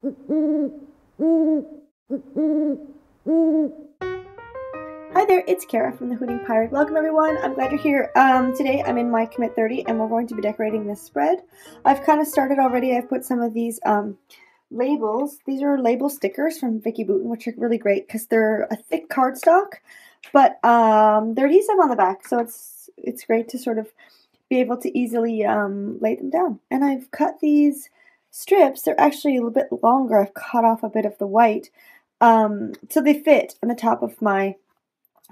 Hi there, it's Kara from the Hooting Pirate. Welcome everyone. I'm glad you're here. Today I'm in my Commit 30 and we're going to be decorating this spread. I've kind of started already. I've put some of these labels. These are label stickers from Vicki Boutin, which are really great because they're a thick cardstock, but they're adhesive on the back, so it's great to sort of be able to easily lay them down. And I've cut these strips. They're actually a little bit longer. I've cut off a bit of the white so they fit on the top of my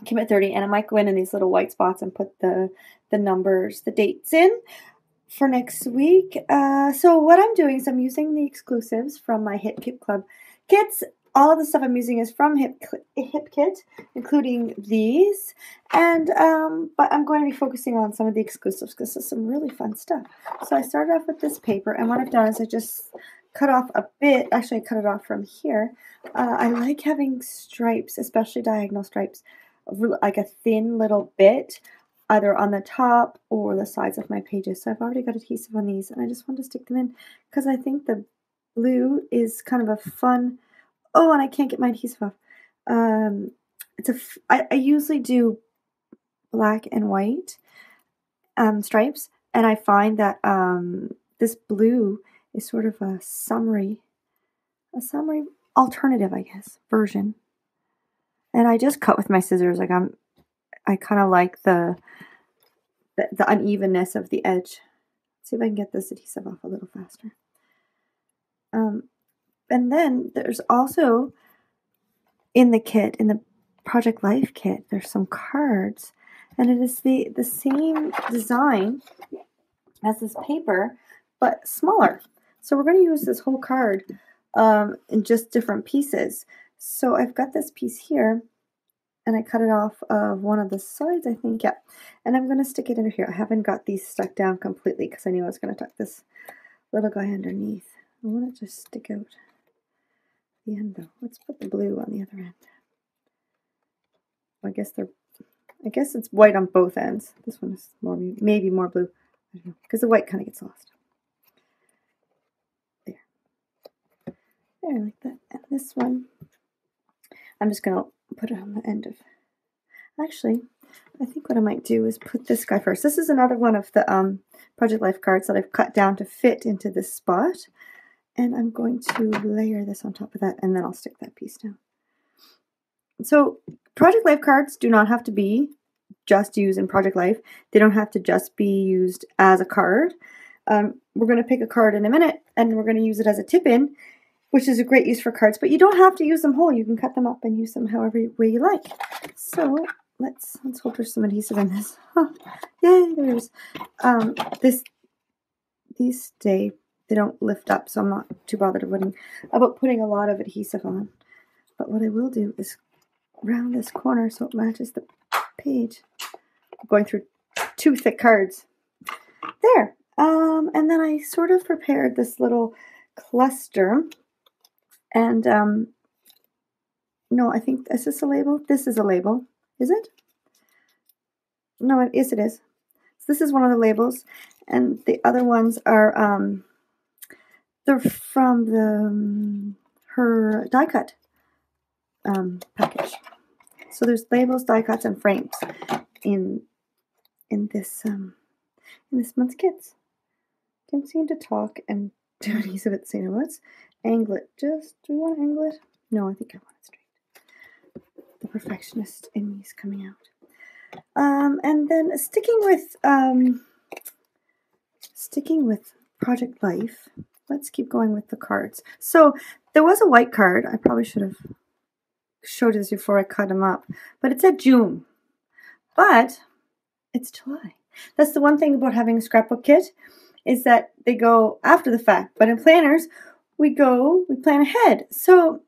Commit 30, and I might go in these little white spots and put the numbers, the dates in for next week. So what I'm doing is I'm using the exclusives from my Hip Kit Club kits. All of the stuff I'm using is from Hip Kit, including these, and but I'm going to be focusing on some of the exclusives because there's some really fun stuff. So I started off with this paper, and what I've done is I just cut off a bit. Actually, I cut it off from here. I like having stripes, especially diagonal stripes, like a thin little bit, either on the top or the sides of my pages. So I've already got adhesive on these, and I just want to stick them in because I think the blue is kind of a fun. Oh, and I can't get my adhesive off. I usually do black and white stripes, and I find that this blue is sort of a summery alternative, I guess, version. And I just cut with my scissors. Like I kind of like the unevenness of the edge. Let's see if I can get this adhesive off a little faster. And then there's also in the kit, in the Project Life kit, there's some cards, and it is the same design as this paper, but smaller. So we're going to use this whole card in just different pieces. So I've got this piece here, and I cut it off of one of the sides, I think, yeah. And I'm going to stick it in here. I haven't got these stuck down completely because I knew I was going to tuck this little guy underneath. I want to just stick out the end, though. Let's put the blue on the other end. I guess it's white on both ends. This one is maybe more blue. I don't know, because the white kind of gets lost. There, like that. And this one, I'm just going to put it on the end of. Actually, I think what I might do is put this guy first. This is another one of the Project Life cards that I've cut down to fit into this spot. And I'm going to layer this on top of that, and then I'll stick that piece down. So Project Life cards do not have to be just used in Project Life. They don't have to just be used as a card. We're going to pick a card in a minute, and we're going to use it as a tip-in, which is a great use for cards, but you don't have to use them whole. You can cut them up and use them however way you like. So let's hope there's some adhesive in this. Oh, yay, there is. These stay, they don't lift up, so I'm not too bothered about putting a lot of adhesive on. But what I will do is round this corner so it matches the page. I'm going through two thick cards. There. And then I sort of prepared this little cluster. And, no, I think, is this a label? This is a label. Is it? No, yes, it is. So this is one of the labels. And the other ones are, they're from her die cut package. So there's labels, die cuts, and frames in this month's kits. Can't seem to talk and do adhesive at the same time. Let's angle it. Do we want to angle it? No, I think I want it straight. The perfectionist in me is coming out. And then sticking with Project Life, let's keep going with the cards. So there was a white card. I probably should have showed this before I cut them up, but it said June, but it's July. That's the one thing about having a scrapbook kit, is that they go after the fact, but in planners, we plan ahead. So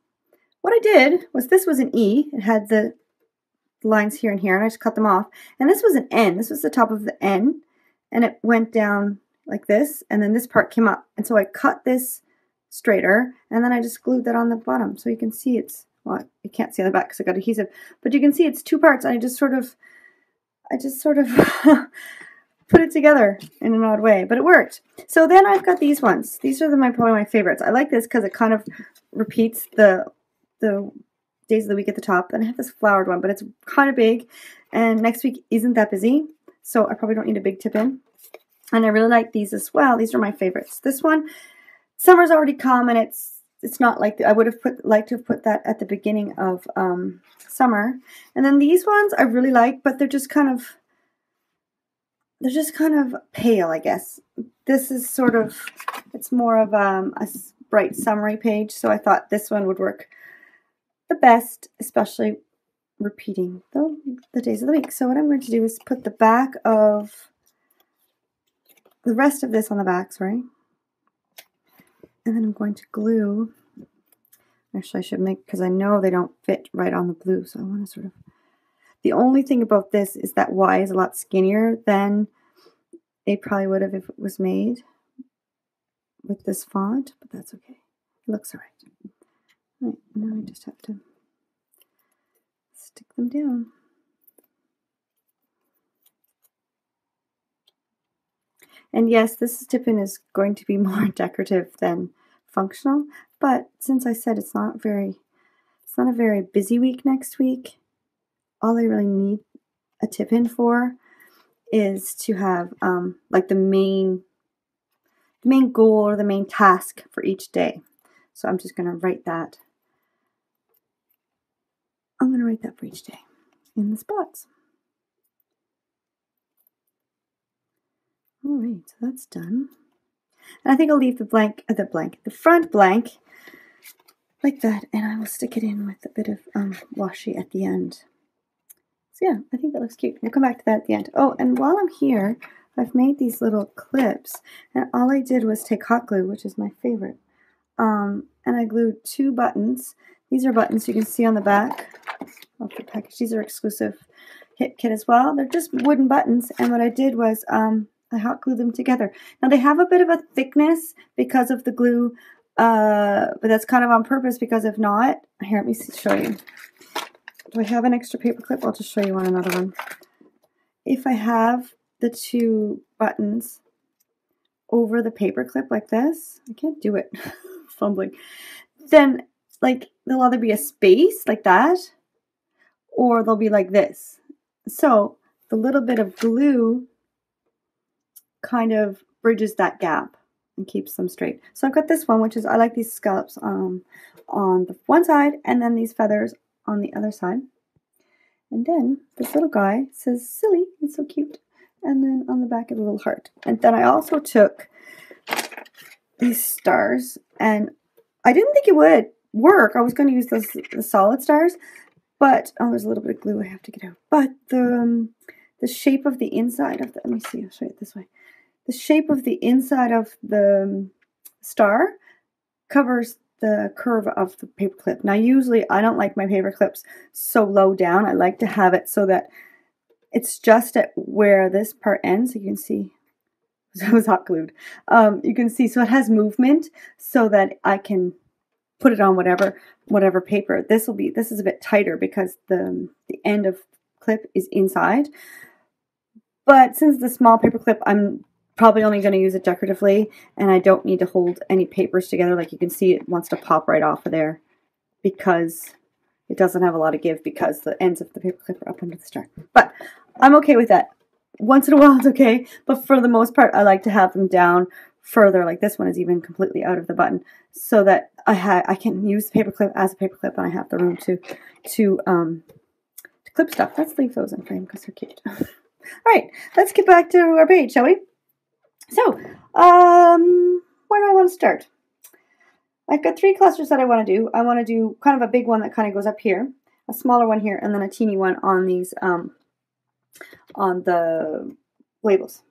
what I did was, this was an E. It had the lines here and here, and I just cut them off. And this was an N. This was the top of the N, and it went down like this, and then this part came up. And so I cut this straighter, and then I just glued that on the bottom. So you can see it's, well, you can't see on the back because I got adhesive, but you can see it's two parts. I just sort of put it together in an odd way, but it worked. So then I've got these ones. These are probably my favorites. I like this because it kind of repeats the days of the week at the top. And I have this flowered one, but it's kind of big. And next week isn't that busy, so I probably don't need a big tip in. And I really like these as well. These are my favorites. This one, summer's already come, and it's not like I would have liked to have put that at the beginning of summer. And then these ones I really like, but they're just kind of pale, I guess. This is sort of, it's more of a bright summery page, so I thought this one would work the best, especially repeating the days of the week. So what I'm going to do is put the rest of this on the back, sorry. And then I'm going to glue. Actually, I should make, because I know they don't fit right on the blue, so I want to sort of, the only thing about this is that Y is a lot skinnier than it probably would have if it was made with this font, but that's okay. It looks all right. All right, now I just have to stick them down. And yes, this tip-in is going to be more decorative than functional, but since I said it's not a very busy week next week, all I really need a tip-in for is to have like the main goal or the main task for each day. So I'm just going to write that. I'm going to write that for each day in the spots. All right, so that's done. And I think I'll leave the front blank like that, and I will stick it in with a bit of washi at the end. So yeah, I think that looks cute. We'll come back to that at the end. Oh, and while I'm here, I've made these little clips, and all I did was take hot glue, which is my favorite, and I glued 2 buttons. These are buttons you can see on the back of the package. These are exclusive hit kit as well. They're just wooden buttons, and what I did was I hot glued them together. Now they have a bit of a thickness because of the glue, but that's kind of on purpose, because if not, here, let me show you. Do I have an extra paper clip? I'll just show you on another one. If I have the 2 buttons over the paper clip like this, I can't do it, fumbling, then like there'll either be a space like that, or they'll be like this. So the little bit of glue kind of bridges that gap and keeps them straight. So I've got this one, which is, I like these scallops on the one side, and then these feathers on the other side. And then this little guy says silly, it's so cute. And then on the back is a little heart. And then I also took these stars, and I didn't think it would work. I was going to use the solid stars, but oh, there's a little bit of glue I have to get out. But the shape of the inside of the, let me see, I'll show you it this way. The shape of the inside of the star covers the curve of the paper clip. Now usually I don't like my paper clips so low down. I like to have it so that it's just at where this part ends. So you can see, it was hot glued. You can see, so it has movement so that I can put it on whatever paper. This is a bit tighter because the end of clip is inside. But since the small paper clip, I'm probably only going to use it decoratively, and I don't need to hold any papers together. Like you can see, it wants to pop right off of there because it doesn't have a lot of give, because the ends of the paper clip are up under the star. But I'm okay with that. Once in a while it's okay, but for the most part I like to have them down further. Like this one is even completely out of the button, so that I can use the paper clip as a paper clip, and I have the room to clip stuff. Let's leave those in frame because they're cute. All right, let's get back to our page, shall we? So, where do I want to start? I've got 3 clusters that I want to do. I want to do kind of a big one that kind of goes up here, a smaller one here, and then a teeny one on these, on the labels.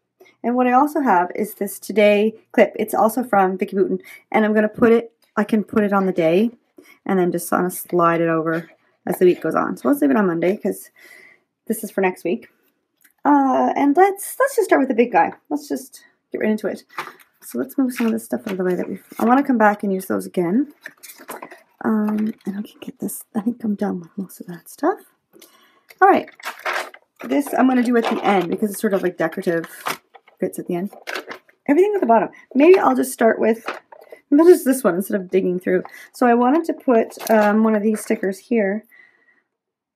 And what I also have is this Today clip. It's also from Vicki Boutin, and I'm going to put it, I can put it on the day, and then just kind of slide it over as the week goes on. So let's leave it on Monday, because this is for next week. And let's just start with the big guy. Let's just get right into it. So let's move some of this stuff out of the way that I want to come back and use those again. And I can get this. I think I'm done with most of that stuff. All right. This I'm going to do at the end because it's sort of like decorative bits at the end. Everything at the bottom. Maybe I'll just start with just this one instead of digging through. So I wanted to put one of these stickers here.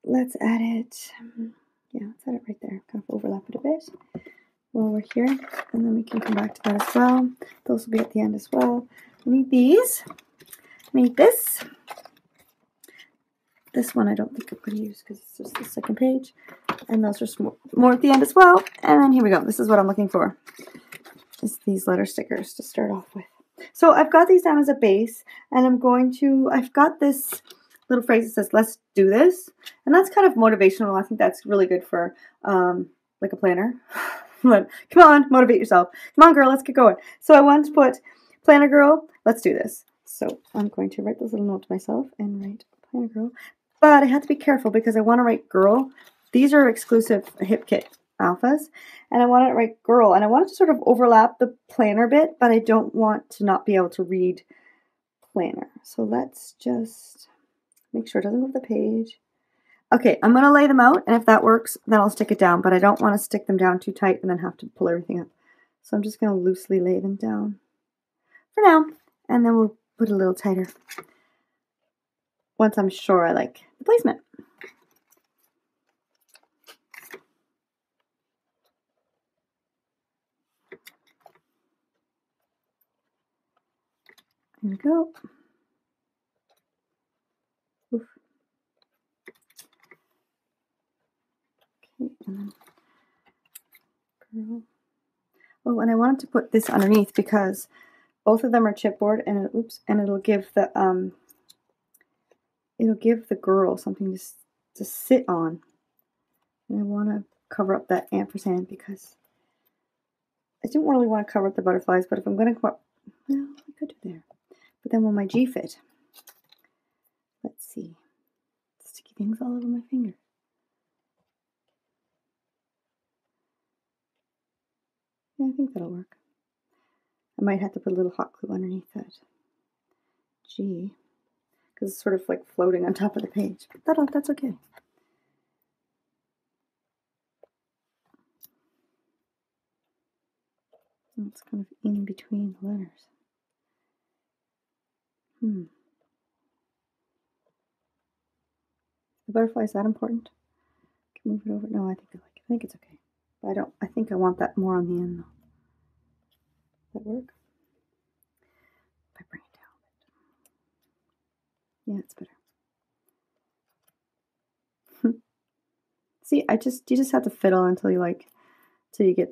Let's add it. Yeah, let's add it right there. Kind of overlap it a bit while we're here. And then we can come back to that as well. Those will be at the end as well. We need these. I need this. This one I don't think I'm going to use because it's just the second page. And those are more at the end as well. And then here we go. This is what I'm looking for. Just these letter stickers to start off with. So I've got these down as a base, and I've got this little phrase that says, let's do this. And that's kind of motivational. I think that's really good for like a planner. Come on, motivate yourself. Come on, girl, let's get going. So I wanted to put, planner girl, let's do this. So I'm going to write this little note to myself and write planner girl. But I have to be careful because I want to write girl. These are exclusive Hip Kit alphas, and I want to write girl, and I want it to sort of overlap the planner bit, but I don't want to not be able to read planner. So let's just make sure it doesn't move the page. Okay, I'm going to lay them out, and if that works, then I'll stick it down, but I don't want to stick them down too tight and then have to pull everything up. So I'm just going to loosely lay them down for now, and then we'll put it a little tighter once I'm sure I like the placement. There we go. Oof. Okay, and then girl. Oh, and I wanted to put this underneath because both of them are chipboard, and it'll give the girl something to sit on. And I want to cover up that ampersand because I don't really want to cover up the butterflies, but if I'm going to well, I could do there. But then will my G fit? Let's see. Sticky things all over my finger. Yeah, I think that'll work. I might have to put a little hot glue underneath that G because it's sort of like floating on top of the page. But that's okay. It's kind of in between the letters. The butterfly, is that important? Can move it over? No, I think I like it. I think it's okay. But I think I want that more on the end though. Does that work? If I bring it down. Yeah, it's better. See, you just have to fiddle until you get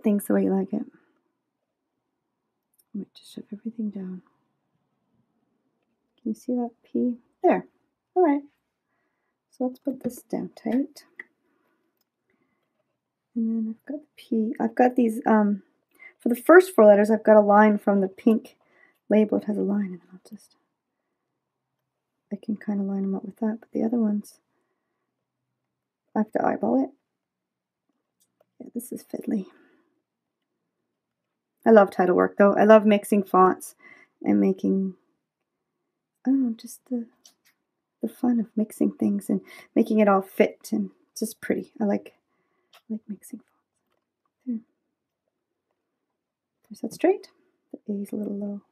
things the way you like it. I might just shove everything down. Can you see that P? There. All right. So let's put this down tight. And then I've got the P. I've got these, for the first 4 letters, I've got a line from the pink label. It has a line, and I can kind of line them up with that. But the other ones, I have to eyeball it. Yeah, this is fiddly. I love title work, though. I love mixing fonts and making, I don't know, just the fun of mixing things and making it all fit, and it's just pretty. I like mixing fonts. There. Is that straight? The A is a little low.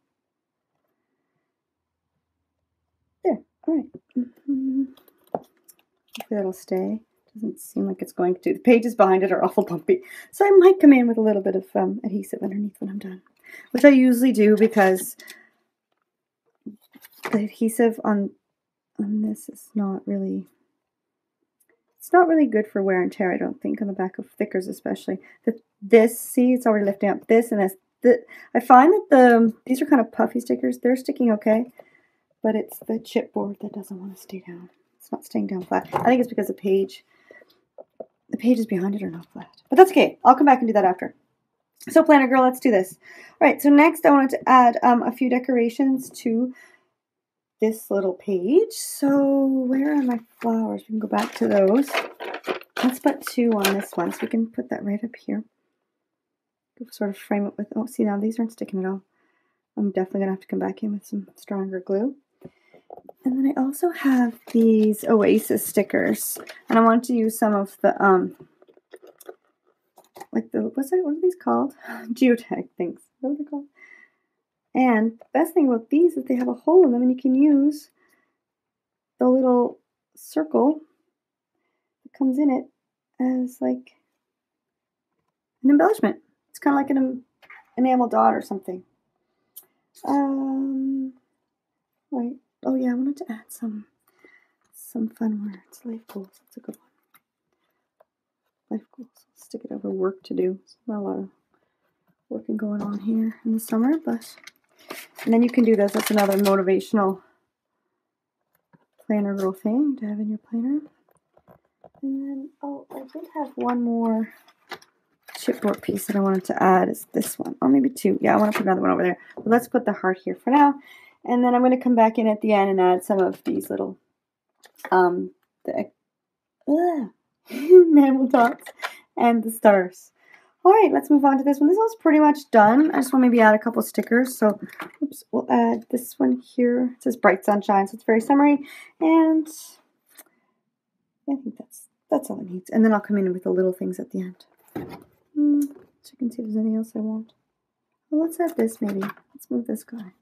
There. All right. Hopefully that'll stay. Doesn't seem like it's going to. The pages behind it are awful bumpy, so I might come in with a little bit of adhesive underneath when I'm done, which I usually do because the adhesive on this is not really good for wear and tear, I don't think, on the back of thickers especially. See, it's already lifting up. This and this. I find that these are kind of puffy stickers. They're sticking okay, but it's the chipboard that doesn't want to stay down. It's not staying down flat. I think it's because the pages behind it are not flat. But that's okay. I'll come back and do that after. So planner girl, let's do this. All right, so next I wanted to add a few decorations to this little page. So where are my flowers? We can go back to those. Let's put 2 on this one, so we can put that right up here. Sort of frame it with, oh, see, now these aren't sticking at all. I'm definitely going to have to come back in with some stronger glue. And then I also have these Oasis stickers, and I want to use some of the, like the, what are these called? Geotag things. What are they called? And the best thing about these is they have a hole in them, and you can use the little circle that comes in it as like an embellishment. It's kind of like an enamel dot or something. Right. Oh yeah, I wanted to add some fun words. Life goals. That's a good one. Life goals. Stick it over work to do. There's not a lot of working going on here in the summer, but and then you can do this. That's another motivational planner little thing to have in your planner. And then, oh, I did have one more chipboard piece that I wanted to add. Is this one, or maybe two. Yeah, I want to put another one over there. But let's put the heart here for now, and then I'm going to come back in at the end and add some of these little enamel dots and the stars. All right, let's move on to this one. This one's pretty much done. I just want to maybe add a couple stickers. So, oops, we'll add this one here. It says Bright Sunshine, so it's very summery. And yeah, I think that's all it needs. And then I'll come in with the little things at the end. So you can see if there's anything else I want. Well, let's add this maybe. Let's move this guy.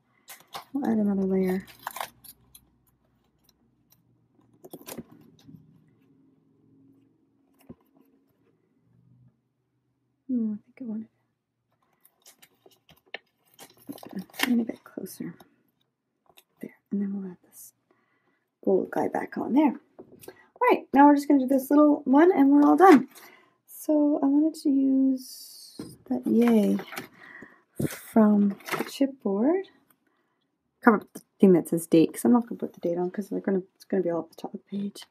We'll add another layer. I think I want it a bit closer. There. And then we'll add this gold guy back on there. All right, now we're just going to do this little one and we're all done. So I wanted to use that yay from the chipboard. Cover up the thing that says date, because I'm not going to put the date on because it's going to be all at the top of the page.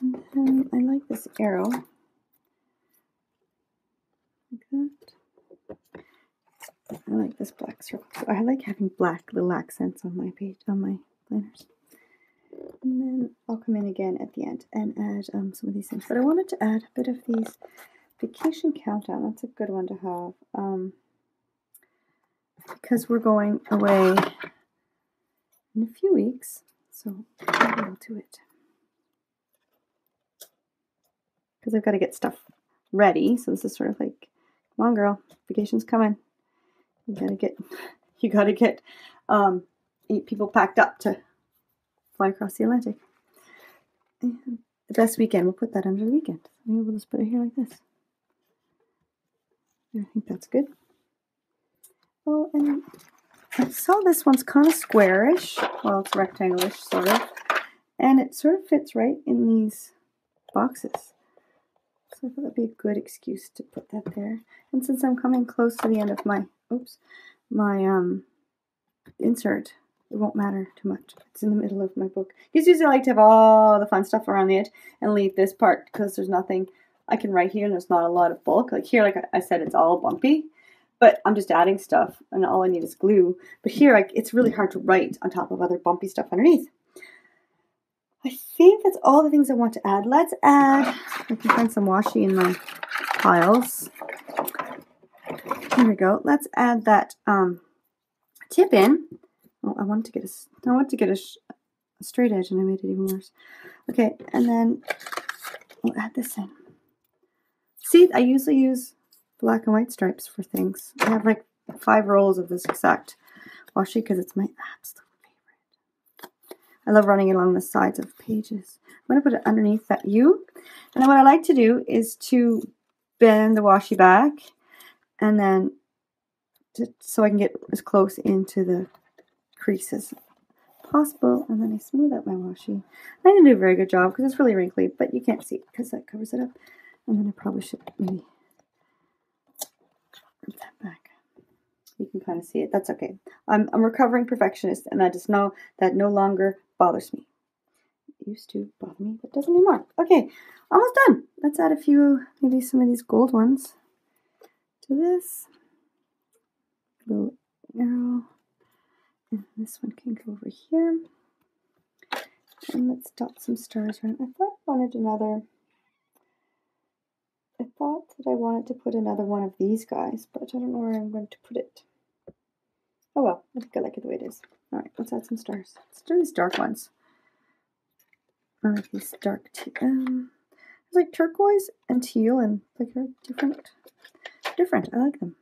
And then I like this arrow. Like that. I like this black circle. So I like having black little accents on my page, on my planners. And then I'll come in again at the end and add some of these things. But I wanted to add a bit of these vacation countdown. That's a good one to have. Because we're going away in a few weeks. So I'll do it. Because I've got to get stuff ready. So this is sort of like, come on, girl, vacation's coming. You gotta get 8 people packed up to fly across the Atlantic. And the best weekend, we'll put that under the weekend. Maybe we'll just put it here like this. I think that's good. Oh, and I saw this one's kind of squarish. Well, it's rectangle-ish, sort of. And it sort of fits right in these boxes. So I thought that'd be a good excuse to put that there. And since I'm coming close to the end of my, insert, it won't matter too much. It's in the middle of my book. Because usually I like to have all the fun stuff around the edge and leave this part because there's nothing I can write here and there's not a lot of bulk. Like here, like I said, it's all bumpy. But I'm just adding stuff and all I need is glue. But here, it's really hard to write on top of other bumpy stuff underneath. I think that's all the things I want to add. Let's add, I can find some washi in my piles. Here we go. Let's add that tip in. Oh, I want to get a straight edge and I made it even worse. Okay, and then we'll add this in. See, I usually use black and white stripes for things. I have like 5 rolls of this exact washi because it's my absolute favorite. I love running it along the sides of pages. I'm going to put it underneath that U. And then what I like to do is to bend the washi back and then so I can get as close into the crease as possible. And then I smooth out my washi. I didn't do a very good job because it's really wrinkly, but you can't see it because that covers it up. And then I probably should maybe put that back. You can kind of see it. That's okay. I'm a recovering perfectionist, and I just know that no longer bothers me. It used to bother me, but doesn't anymore. Okay, almost done. Let's add a few, maybe some of these gold ones to this. Little arrow. And this one can go over here. And let's dot some stars around. I thought I wanted to put another one of these guys, but I don't know where I'm going to put it. Oh well, I think I like it the way it is. Alright, let's add some stars. Let's do these dark ones. I like these dark, it's like turquoise and teal and like different different. I like them.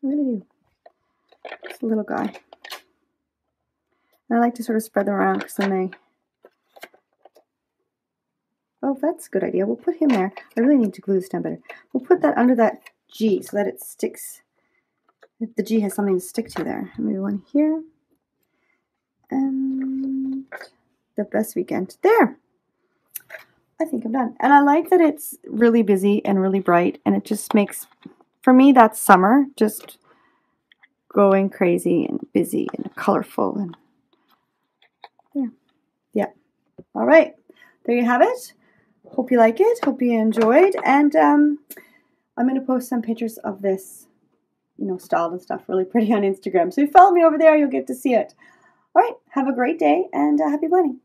I really do. It's a little guy. And I like to sort of spread them around because then they... Oh, that's a good idea. We'll put him there. I really need to glue this down better. We'll put that under that G so that it sticks. The G has something to stick to there. Maybe one here. And the best weekend. There! I think I'm done. And I like that it's really busy and really bright. And it just makes, for me, that's summer. Just going crazy and busy and colorful. And yeah. All right. There you have it. Hope you like it. Hope you enjoyed. And I'm going to post some pictures of this, styled and stuff, really pretty on Instagram. So if you follow me over there, you'll get to see it. All right. Have a great day and happy planning.